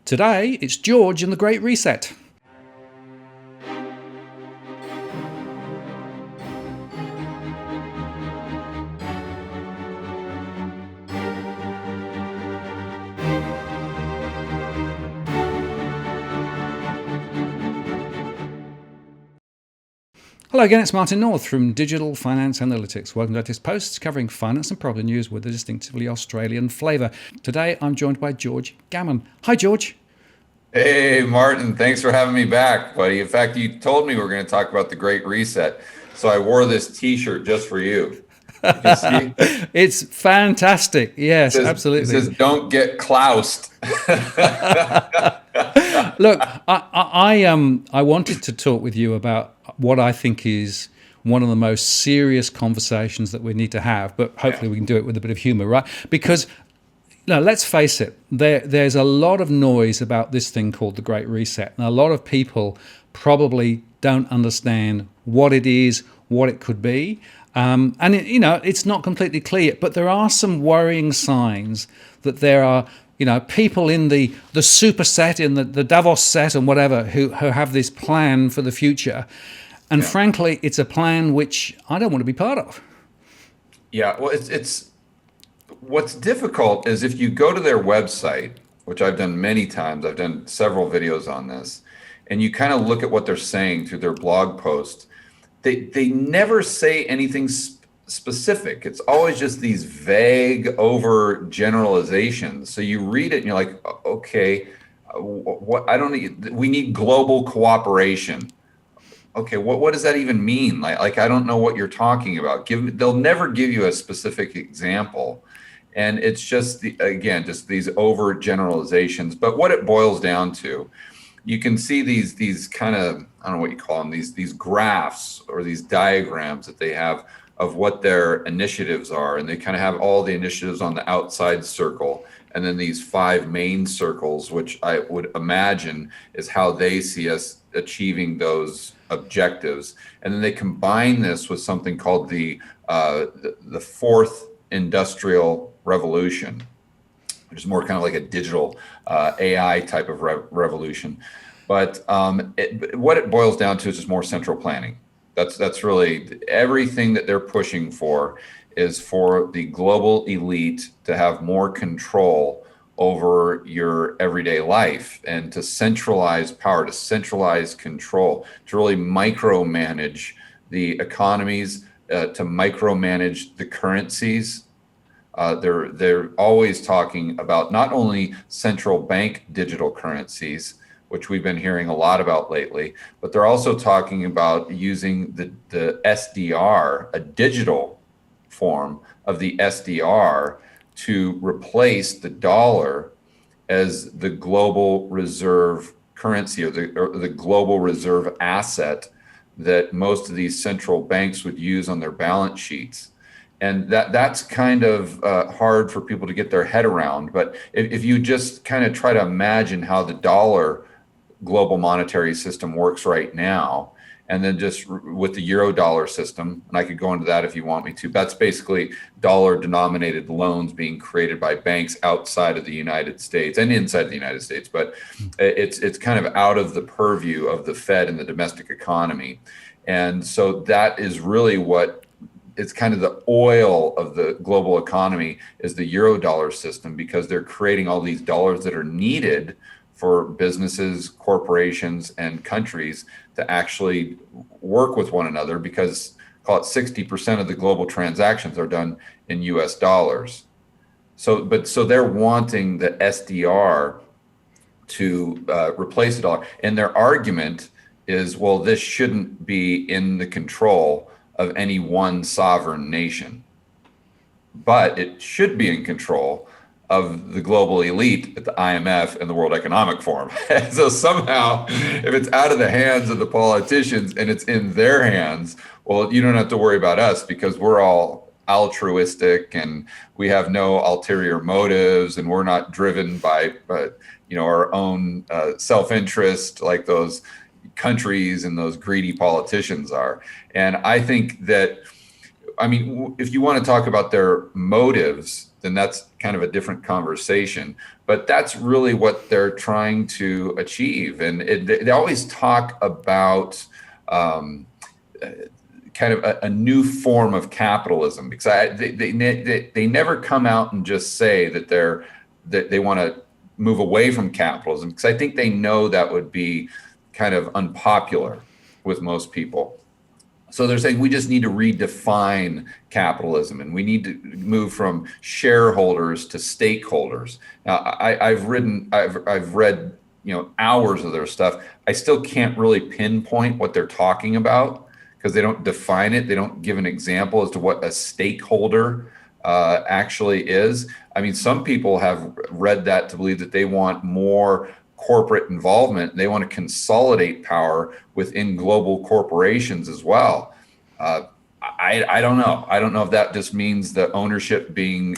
Today, it's George and the Great Reset. Hello again, it's Martin North from Digital Finance Analytics. Welcome to latest posts covering finance and property news with a distinctively Australian flavour. Today I'm joined by George Gammon. Hi George. Hey, Martin, thanks for having me back, buddy. In fact, you told me we were going to talk about the Great Reset, so I wore this T-shirt just for you. You can see It's fantastic. Yes, it absolutely. says "Don't get cloused." Look, I wanted to talk with you about what I think is one of the most serious conversations that we need to have, but hopefully we can do it with a bit of humour, right? Because let's face it, there's a lot of noise about this thing called the Great Reset, and a lot of people probably don't understand what it is, what it could be, it's not completely clear. But there are some worrying signs that there are, people in the super set, in the Davos set, and whatever, who have this plan for the future, and frankly, it's a plan which I don't want to be part of. Yeah, well, it's what's difficult is if you go to their website, which I've done many times. I've done several videos on this, and you kind of look at what they're saying through their blog posts. They never say anything specific. It's always just these vague over generalizations. So you read it and you're like, okay, what I don't need. We need global cooperation. Okay, what does that even mean? Like I don't know what you're talking about. They'll never give you a specific example. And it's just just these over generalizations. But what it boils down to, you can see these kind of, I don't know what you call them, these graphs or these diagrams that they have of what their initiatives are. And they kind of have all the initiatives on the outside circle, and then these 5 main circles, which I would imagine is how they see us achieving those objectives. And then they combine this with something called the fourth industrial revolution, which is more kind of like a digital AI type of revolution. But what it boils down to is just more central planning. That's really everything that they're pushing for, is for the global elite to have more control over your everyday life and to centralize power, to centralize control, to really micromanage the economies, to micromanage the currencies. They're always talking about not only central bank digital currencies, which we've been hearing a lot about lately, but they're also talking about using the SDR, a digital form of the SDR, to replace the dollar as the global reserve currency, or the global reserve asset that most of these central banks would use on their balance sheets. And that's kind of hard for people to get their head around. But if you just kind of try to imagine how the dollar global monetary system works right now, and then just with the euro dollar system, and I could go into that if you want me to, that's basically dollar denominated loans being created by banks outside of the United States and inside the United States. But it's kind of out of the purview of the Fed and the domestic economy. And so that is really what it's kind of the oil of the global economy, is the euro dollar system, because they're creating all these dollars that are needed for businesses, corporations, and countries to actually work with one another, because call it 60% of the global transactions are done in US dollars. So they're wanting the SDR to replace the dollar. And their argument is, well, this shouldn't be in the control of any one sovereign nation, but it should be in control of the global elite at the IMF and the World Economic Forum. So somehow, if it's out of the hands of the politicians and it's in their hands, well, you don't have to worry about us, because we're all altruistic and we have no ulterior motives, and we're not driven by our own self-interest like those countries and those greedy politicians are. And I think that I mean, if you want to talk about their motives, then that's kind of a different conversation. But that's really what they're trying to achieve. And they always talk about kind of a new form of capitalism, because they never come out and just say that they want to move away from capitalism, because I think they know that would be kind of unpopular with most people. So they're saying we just need to redefine capitalism, and we need to move from shareholders to stakeholders. Now, I've read, hours of their stuff. I still can't really pinpoint what they're talking about, because they don't define it. They don't give an example as to what a stakeholder actually is. I mean, some people have read that to believe that they want more corporate involvement. They want to consolidate power within global corporations as well. I don't know. I don't know if that just means the ownership being,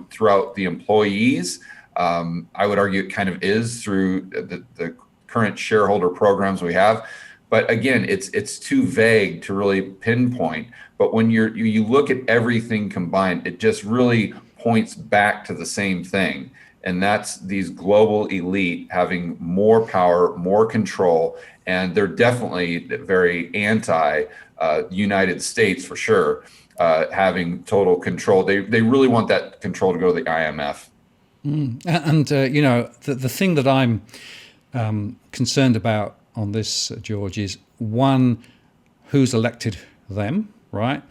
throughout the employees. I would argue it kind of is through the current shareholder programs we have. But again, it's too vague to really pinpoint. But when you look at everything combined, it just really points back to the same thing. And that's these global elite having more power, more control, and they're definitely very anti United States for sure, having total control. They really want that control to go to the IMF. And the thing that I'm concerned about on this, George, is one, who's elected them, right?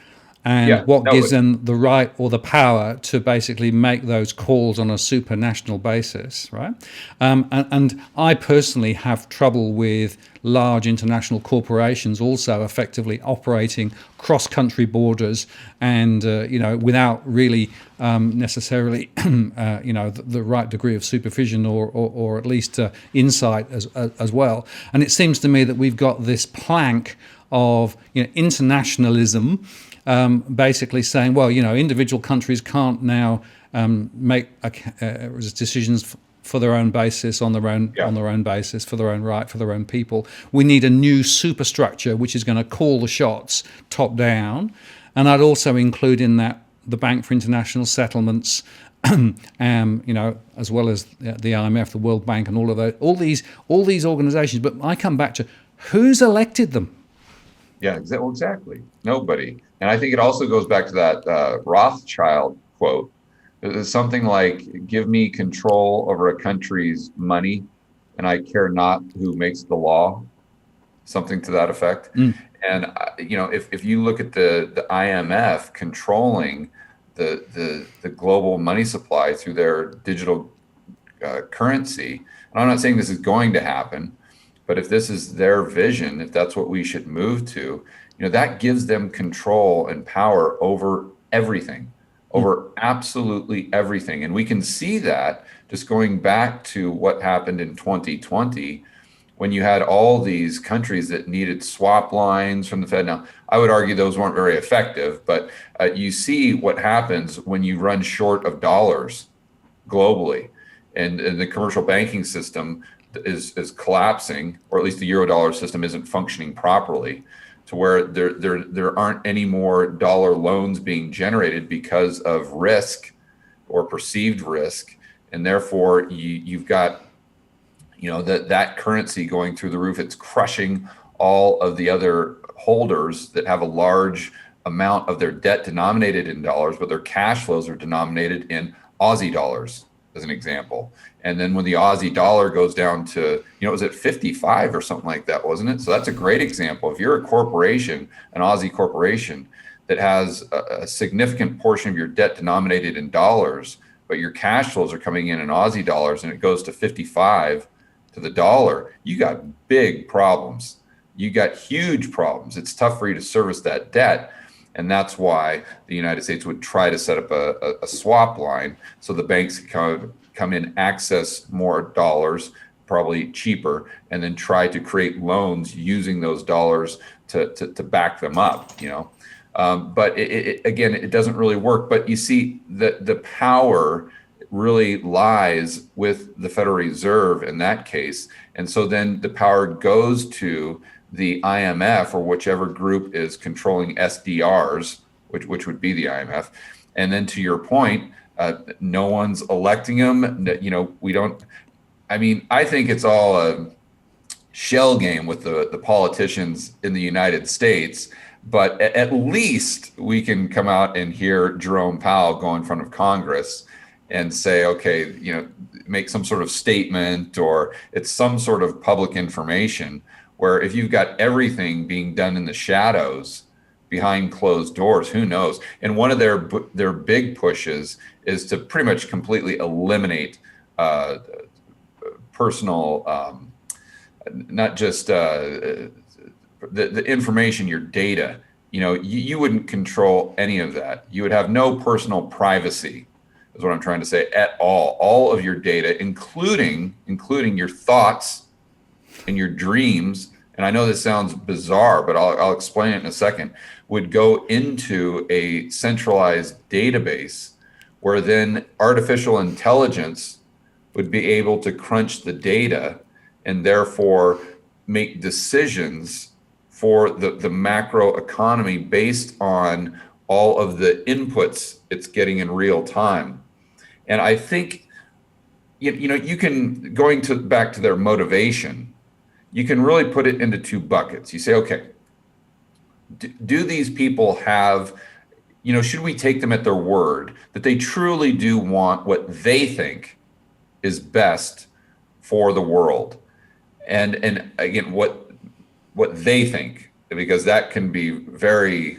And what gives them the right or the power to basically make those calls on a supranational basis, right? And I personally have trouble with large international corporations also effectively operating cross-country borders and, without really necessarily, the right degree of supervision or at least insight as well. And it seems to me that we've got this plank of internationalism, basically saying, well, individual countries can't now make decisions for their own basis, on their own basis, for their own right, for their own people. We need a new superstructure which is going to call the shots top down. And I'd also include in that the Bank for International Settlements, as well as the IMF, the World Bank, and all of those, all these organizations. But I come back to who's elected them. Yeah, exactly. Nobody. And I think it also goes back to that Rothschild quote. It's something like, give me control over a country's money and I care not who makes the law, something to that effect. And, if you look at the IMF controlling the global money supply through their digital currency, and I'm not saying this is going to happen, but if this is their vision, if that's what we should move to, that gives them control and power over everything, over absolutely everything. And we can see that just going back to what happened in 2020, when you had all these countries that needed swap lines from the Fed. Now, I would argue those weren't very effective, but you see what happens when you run short of dollars globally, and the commercial banking system is collapsing, or at least the Eurodollar system isn't functioning properly, to where there aren't any more dollar loans being generated because of risk or perceived risk, and therefore you've got that currency going through the roof. It's crushing all of the other holders that have a large amount of their debt denominated in dollars, but their cash flows are denominated in Aussie dollars, as an example. And then when the Aussie dollar goes down to, it was at 55 or something like that, wasn't it? So that's a great example. If you're a corporation, an Aussie corporation that has a significant portion of your debt denominated in dollars, but your cash flows are coming in Aussie dollars, and it goes to 55 to the dollar, you got big problems. You got huge problems. It's tough for you to service that debt. And that's why the United States would try to set up a swap line so the banks can come in, access more dollars, probably cheaper, and then try to create loans using those dollars to back them up, But again, it doesn't really work. But you see the power really lies with the Federal Reserve in that case. And so then the power goes to the IMF or whichever group is controlling SDRs, which would be the IMF. And then to your point, no one's electing them. You know, we don't. I mean, I think it's all a shell game with the politicians in the United States. But at least we can come out and hear Jerome Powell go in front of Congress and say, okay, you know, make some sort of statement, or it's some sort of public information, where if you've got everything being done in the shadows behind closed doors, who knows? And one of their big pushes is to pretty much completely eliminate personal, not just the information, your data. You know, you wouldn't control any of that. You would have no personal privacy, is what I'm trying to say, at all. All of your data, including your thoughts and your dreams, and I know this sounds bizarre, but I'll explain it in a second, would go into a centralized database where then artificial intelligence would be able to crunch the data and therefore make decisions for the macro economy based on all of the inputs it's getting in real time. And I think, you know, you can, going to back to their motivation, you can really put it into two buckets. You say, okay, do these people have, you know, should we take them at their word that they truly do want what they think is best for the world? And again, what they think, because that can be very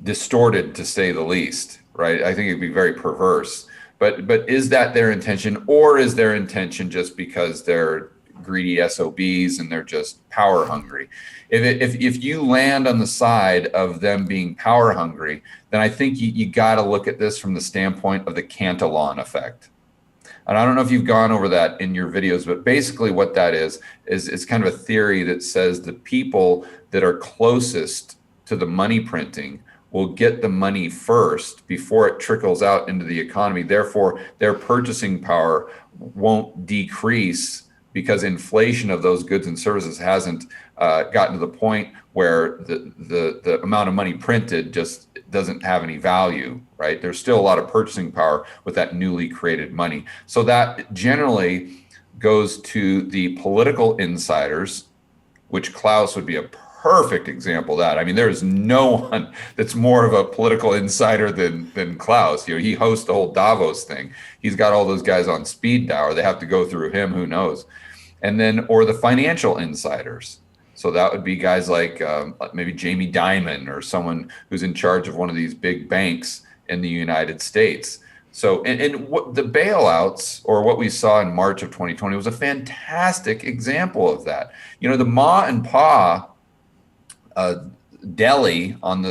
distorted, to say the least, right? I think it'd be very perverse. But is that their intention, or is their intention just because they're greedy SOBs and they're just power hungry? If you land on the side of them being power hungry, then I think you got to look at this from the standpoint of the Cantillon effect. And I don't know if you've gone over that in your videos, but basically what that is kind of a theory that says the people that are closest to the money printing will get the money first before it trickles out into the economy. Therefore, their purchasing power won't decrease because inflation of those goods and services hasn't gotten to the point where the amount of money printed just doesn't have any value, right? There's still a lot of purchasing power with that newly created money. So that generally goes to the political insiders, which Klaus would be a perfect example of that. I mean, there is no one that's more of a political insider than Klaus. You know, he hosts the whole Davos thing. He's got all those guys on speed dial. They have to go through him, who knows? And then, or the financial insiders. So that would be guys like maybe Jamie Dimon, or someone who's in charge of one of these big banks in the United States. So, and what the bailouts, or what we saw in March of 2020, was a fantastic example of that. You know, the Ma and Pa deli down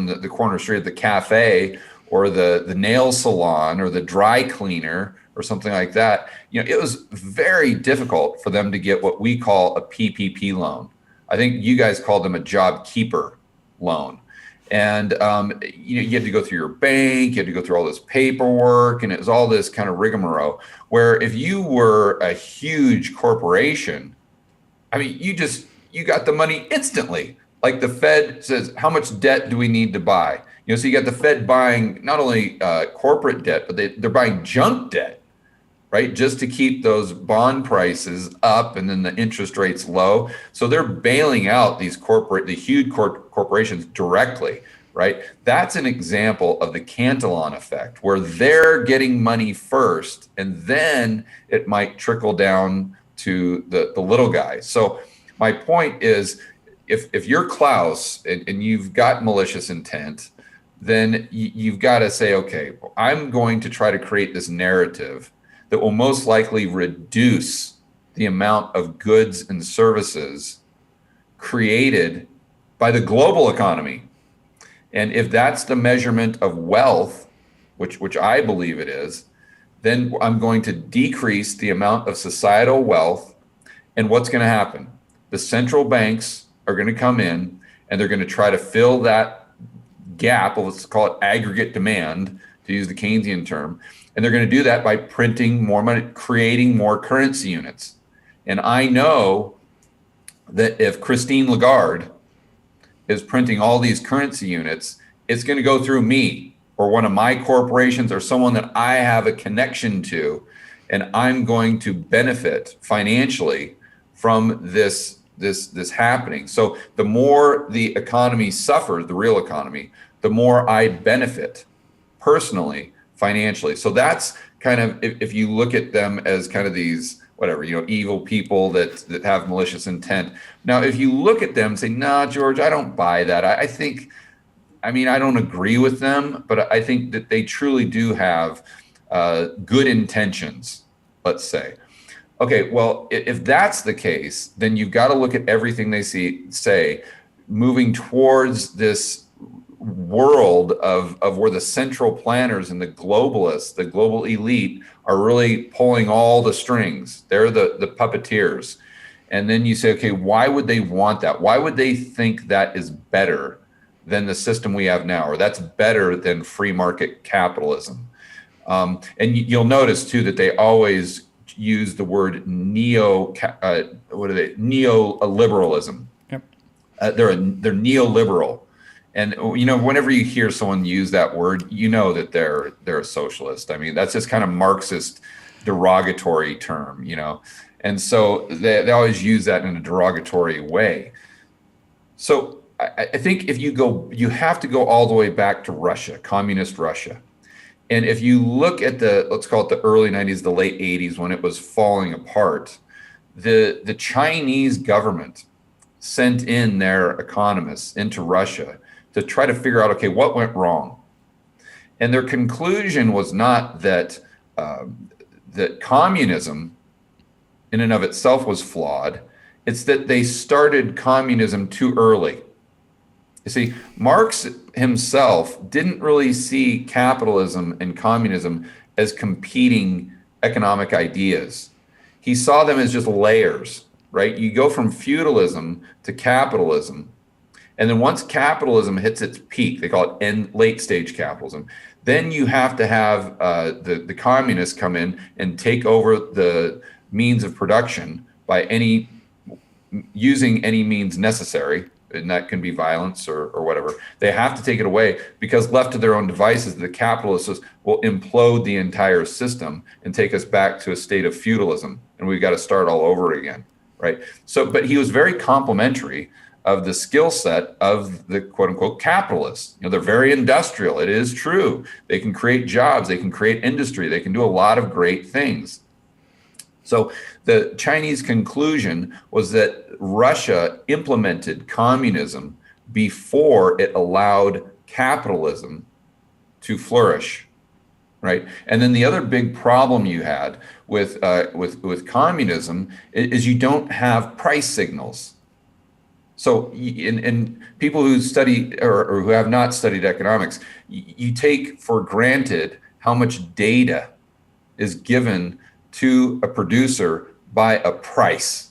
the corner street, the cafe, or the nail salon, or the dry cleaner, or something like that, you know, it was very difficult for them to get what we call a PPP loan. I think you guys called them a job keeper loan. And you had to go through your bank, you had to go through all this paperwork, and it was all this kind of rigmarole, where if you were a huge corporation, I mean, you got the money instantly. Like the Fed says, how much debt do we need to buy? You know, so you got the Fed buying not only corporate debt, but they're buying junk debt, right? Just to keep those bond prices up and then the interest rates low. So they're bailing out the huge corporations directly, right? That's an example of the Cantillon effect, where they're getting money first, and then it might trickle down to the little guys. So my point is, if you're Klaus and you've got malicious intent, then you've got to say, okay, I'm going to try to create this narrative that will most likely reduce the amount of goods and services created by the global economy. And if that's the measurement of wealth, which I believe it is, then I'm going to decrease the amount of societal wealth. And what's going to happen? The central banks are going to come in and they're going to try to fill that gap, let's call it aggregate demand, to use the Keynesian term. And they're going to do that by printing more money, creating more currency units. And I know that if Christine Lagarde is printing all these currency units, it's going to go through me or one of my corporations or someone that I have a connection to, and I'm going to benefit financially from this happening. So the more the economy suffers, the real economy, the more I benefit personally, financially. So that's kind of, if you look at them as kind of these, whatever, evil people that have malicious intent. Now, if you look at them and say, nah, George, I don't buy that. I don't agree with them, but I think that they truly do have good intentions, let's say. Okay, well, if that's the case, then you've got to look at everything they say moving towards this world of where the central planners and the globalists, the global elite, are really pulling all the strings. They're the puppeteers. And then you say, okay, why would they want that? Why would they think that is better than the system we have now, or that's better than free market capitalism? And you'll notice too that they always use the word neoliberalism. Yep. They're neoliberal. And whenever you hear someone use that word, you know that they're a socialist. I mean, that's just kind of Marxist derogatory term, and so they always use that in a derogatory way. So I think if you have to go all the way back to Russia, communist Russia. And if you look at let's call it the early 90s, the late 80s, when it was falling apart, the Chinese government sent in their economists into Russia to try to figure out, okay, what went wrong? And their conclusion was not that that communism in and of itself was flawed. It's that they started communism too early. You see, Marx himself didn't really see capitalism and communism as competing economic ideas. He saw them as just layers, right? You go from feudalism to capitalism. And then once capitalism hits its peak, they call it late stage capitalism, then you have to have the communists come in and take over the means of production by using any means necessary, and that can be violence or whatever. They have to take it away, because left to their own devices, the capitalists will implode the entire system and take us back to a state of feudalism, and we've got to start all over again, right? So, but he was very complimentary of the skill set of the quote unquote capitalists. They're very industrial. It is true. They can create jobs, they can create industry, they can do a lot of great things. So the Chinese conclusion was that Russia implemented communism before it allowed capitalism to flourish, right? And then the other big problem you had with communism is you don't have price signals. So in people who study or who have not studied economics, you take for granted how much data is given to a producer by a price,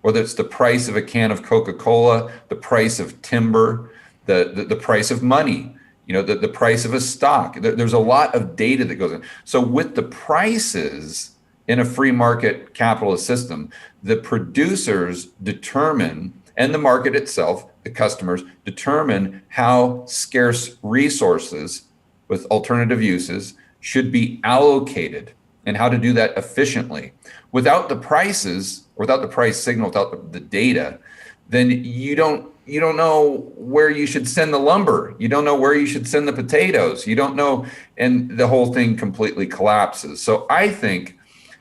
whether it's the price of a can of Coca-Cola, the price of timber, the price of money, the price of a stock. There's a lot of data that goes in. So with the prices in a free market capitalist system, the producers determine, and the market itself, the customers, determine how scarce resources with alternative uses should be allocated and how to do that efficiently. Without the prices, without the price signal, without the data, then you don't know where you should send the lumber. You don't know where you should send the potatoes. You don't know, and the whole thing completely collapses. So I think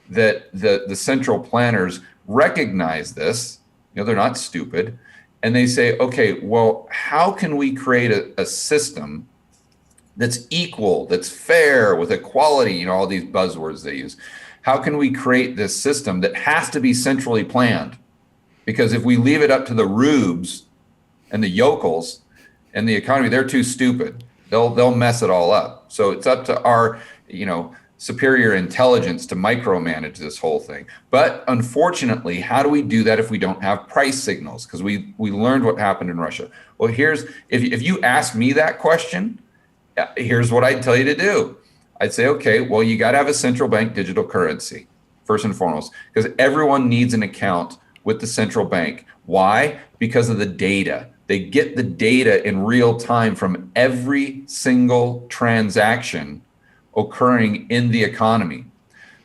that the central planners recognize this. They're not stupid. And they say, okay, well, how can we create a system that's equal, that's fair, with equality, all these buzzwords they use. How can we create this system that has to be centrally planned? Because if we leave it up to the rubes and the yokels and the economy, they're too stupid. They'll mess it all up. So it's up to our, superior intelligence to micromanage this whole thing. But unfortunately, how do we do that if we don't have price signals? Because we learned what happened in Russia. Well, if you ask me that question, here's what I'd tell you to do. I'd say, okay, well, you got to have a central bank digital currency, first and foremost, because everyone needs an account with the central bank. Why? Because of the data. They get the data in real time from every single transaction occurring in the economy.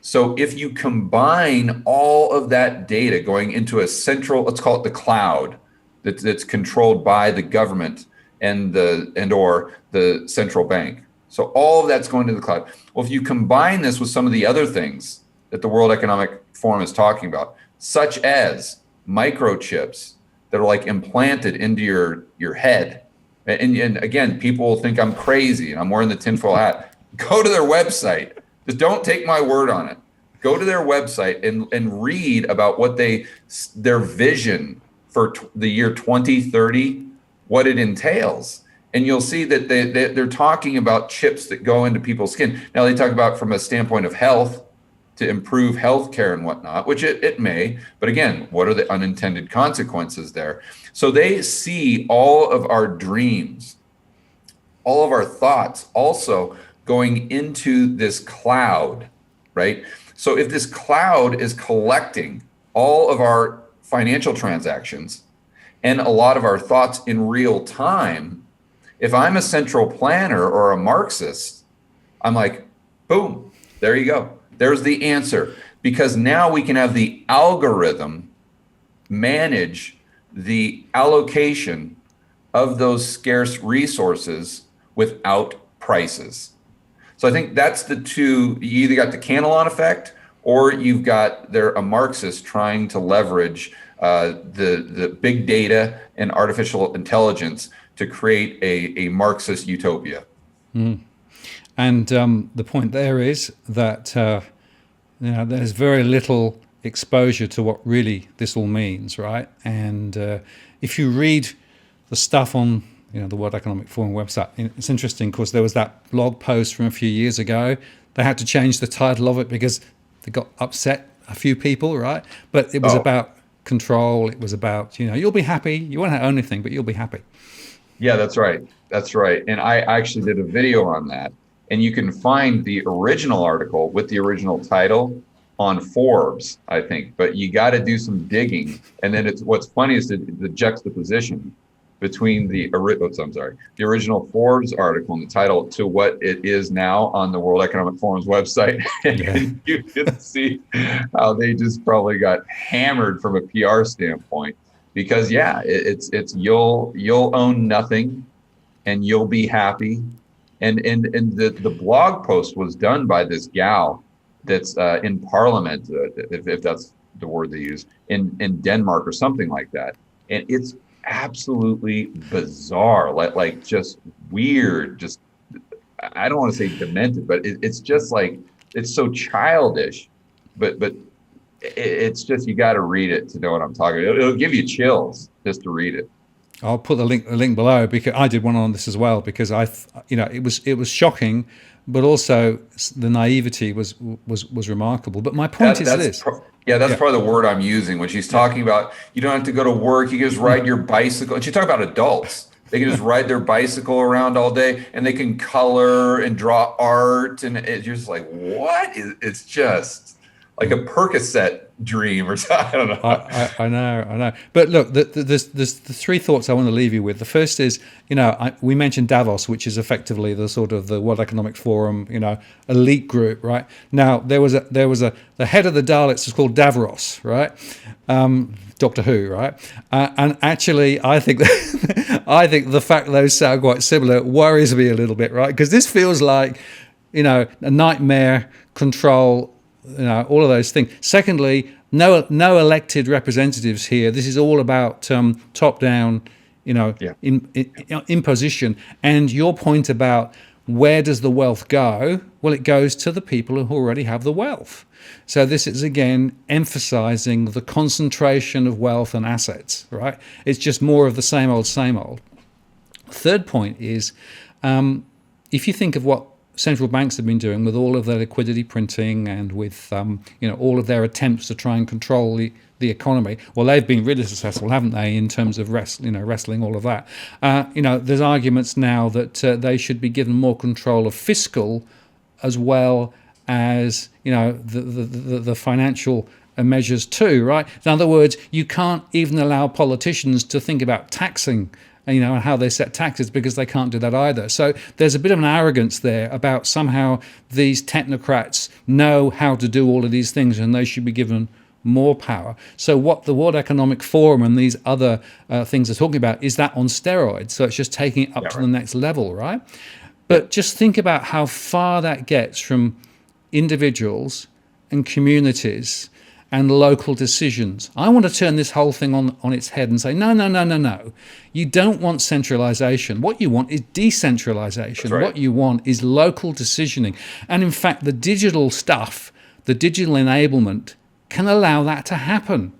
So if you combine all of that data going into a central, let's call it the cloud, that's controlled by the government or the central bank. So all of that's going to the cloud. Well, if you combine this with some of the other things that the World Economic Forum is talking about, such as microchips that are like implanted into your head. And again, people will think I'm crazy and I'm wearing the tinfoil hat. Go to their website. Just don't take my word on it. Go to their website and read about what their vision for the year 2030, what it entails. And you'll see that they're talking about chips that go into people's skin. Now they talk about from a standpoint of health, to improve healthcare and whatnot, which it may, but again, what are the unintended consequences there? So they see all of our dreams, all of our thoughts also going into this cloud, right? So if this cloud is collecting all of our financial transactions and a lot of our thoughts in real time, if I'm a central planner or a Marxist, I'm like, boom, there you go. There's the answer, because now we can have the algorithm manage the allocation of those scarce resources without prices. So I think that's the two. You either got the Cantillon effect, or you've got a Marxist trying to leverage the big data and artificial intelligence to create a Marxist utopia. Mm. And the point there is that there's very little exposure to what really this all means, right? And if you read the stuff on the World Economic Forum website, it's interesting because there was that blog post from a few years ago. They had to change the title of it because they got upset, a few people, right? But it was about control. It was about, you'll be happy. You won't own anything, but you'll be happy. Yeah, that's right. That's right. And I actually did a video on that. And you can find the original article with the original title on Forbes, I think. But you got to do some digging. And then what's funny is the juxtaposition between the original Forbes article and the title to what it is now on the World Economic Forum's website. And you can see how they just probably got hammered from a PR standpoint. Because it's you'll own nothing and you'll be happy. And the blog post was done by this gal that's in Parliament, if that's the word they use, in Denmark or something like that. And it's absolutely bizarre, like just weird, just, I don't want to say demented, but it's just like, it's so childish, but it's just, you got to read it to know what I'm talking about. It'll give you chills just to read it. I'll put the link below, because I did one on this as well, because it was shocking, but also the naivety was remarkable. But my point is this. That's probably the word I'm using when she's talking about, you don't have to go to work, you can just ride your bicycle. And she's talking about adults. They can just ride their bicycle around all day and they can color and draw art. And you're just like, what? It's just like a Percocet dream or something. I don't know. I know. But look, there's the three thoughts I want to leave you with. The first is, we mentioned Davos, which is effectively the sort of the World Economic Forum, elite group, right? Now there was the head of the Daleks is called Davros, right? Doctor Who, right? And actually, I think the fact those sound quite similar worries me a little bit, right? Because this feels like, a nightmare control. All of those things. Secondly, no elected representatives here. This is all about top down, imposition. And your point about where does the wealth go? Well, it goes to the people who already have the wealth. So this is again emphasizing the concentration of wealth and assets. Right? It's just more of the same old, same old. Third point is, if you think of what central banks have been doing with all of their liquidity printing and with all of their attempts to try and control the economy, well, they've been really successful, haven't they, in terms of wrestling all of that. There's arguments now that they should be given more control of fiscal as well as the financial measures too, right? In other words, you can't even allow politicians to think about taxing and how they set taxes, because they can't do that either. So there's a bit of an arrogance there about somehow these technocrats know how to do all of these things and they should be given more power. So what the World Economic Forum and these other things are talking about is that on steroids. So it's just taking it up to the next level, right? But just think about how far that gets from individuals and communities and local decisions. I want to turn this whole thing on its head and say, no. You don't want centralization. What you want is decentralization. Right. What you want is local decisioning. And in fact, the digital stuff, the digital enablement, can allow that to happen.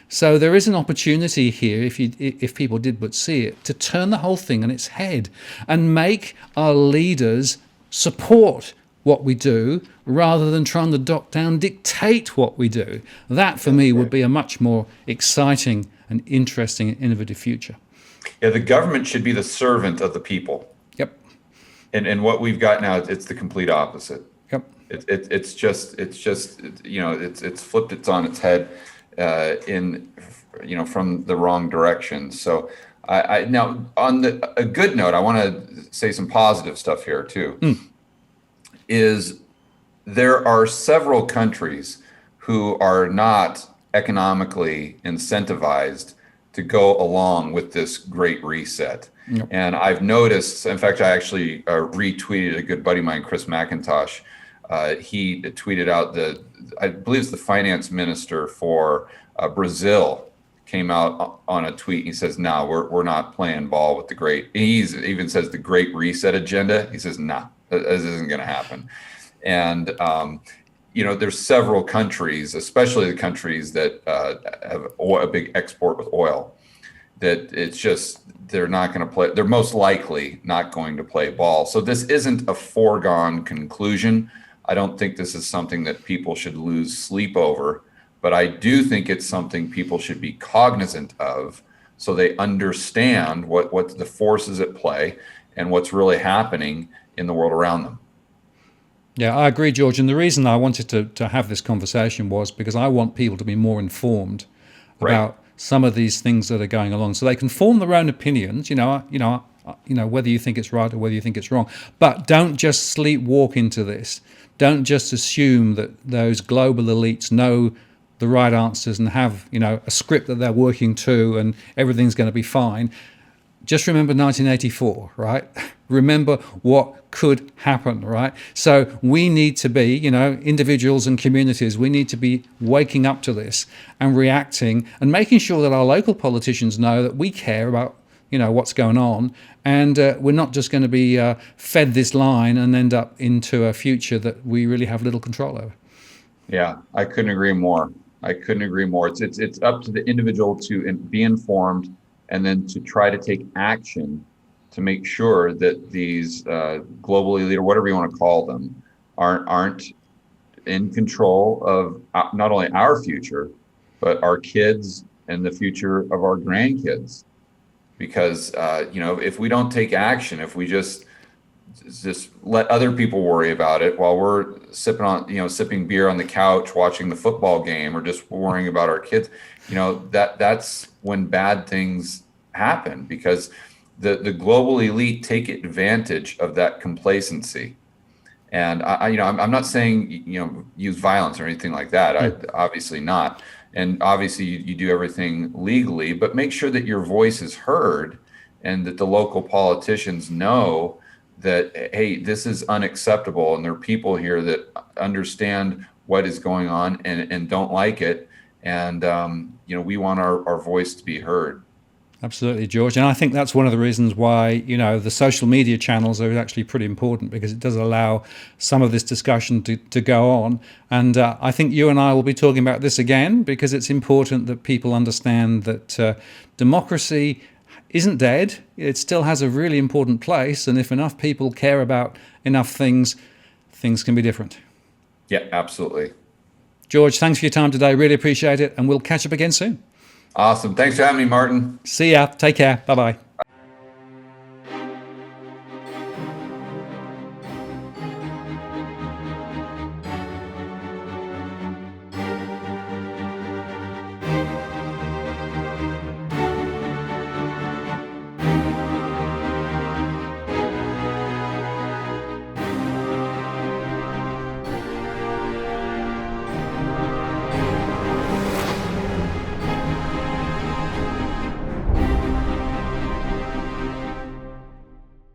So there is an opportunity here, if people did but see it, to turn the whole thing on its head and make our leaders support what we do rather than trying to dictate what we do. That, for me, would be a much more exciting and interesting and innovative future. Yeah, the government should be the servant of the people. Yep. And what we've got now, it's the complete opposite. Yep. It's just it's flipped it on its head from the wrong direction. So I now on a good note, I want to say some positive stuff here too. Is there are several countries who are not economically incentivized to go along with this great reset. Yep. And I've noticed, in fact, I actually retweeted a good buddy of mine, Chris McIntosh. He tweeted out I believe it's the finance minister for Brazil came out on a tweet. He says, "No, we're not playing ball with the great." He even says the Great Reset agenda. He says, "No, this isn't going to happen." And there's several countries, especially the countries that have a big export with oil, that it's just they're not going to play. They're most likely not going to play ball. So this isn't a foregone conclusion. I don't think this is something that people should lose sleep over, but I do think it's something people should be cognizant of so they understand what the forces at play and what's really happening in the world around them. Yeah, I agree, George. And the reason I wanted to have this conversation was because I want people to be more informed about some of these things that are going along, so they can form their own opinions. Whether you think it's right or whether you think it's wrong. But don't just sleepwalk into this. Don't just assume that those global elites know the right answers and have, a script that they're working to and everything's going to be fine. Just remember 1984, right? Remember what could happen, right? So we need to be, individuals and communities, we need to be waking up to this and reacting and making sure that our local politicians know that we care about what's going on, and we're not just going to be fed this line and end up into a future that we really have little control over. Yeah, I couldn't agree more. It's up to the individual to be informed and then to try to take action to make sure that these global elite, or whatever you want to call them, aren't in control of not only our future, but our kids and the future of our grandkids. Because if we don't take action, if we just let other people worry about it while we're sipping beer on the couch, watching the football game, or just worrying about our kids, that's when bad things happen, because the global elite take advantage of that complacency. And I'm not saying use violence or anything like that. Obviously not. And obviously you do everything legally, but make sure that your voice is heard and that the local politicians know that, hey, this is unacceptable. And there are people here that understand what is going on and don't like it. And, we want our voice to be heard. Absolutely, George. And I think that's one of the reasons why, the social media channels are actually pretty important, because it does allow some of this discussion to go on. And I think you and I will be talking about this again, because it's important that people understand that democracy isn't dead. It still has a really important place. And if enough people care about enough things, things can be different. Yeah, absolutely. George, thanks for your time today. Really appreciate it. And we'll catch up again soon. Awesome. Thanks for having me, Martin. See ya. Take care. Bye-bye.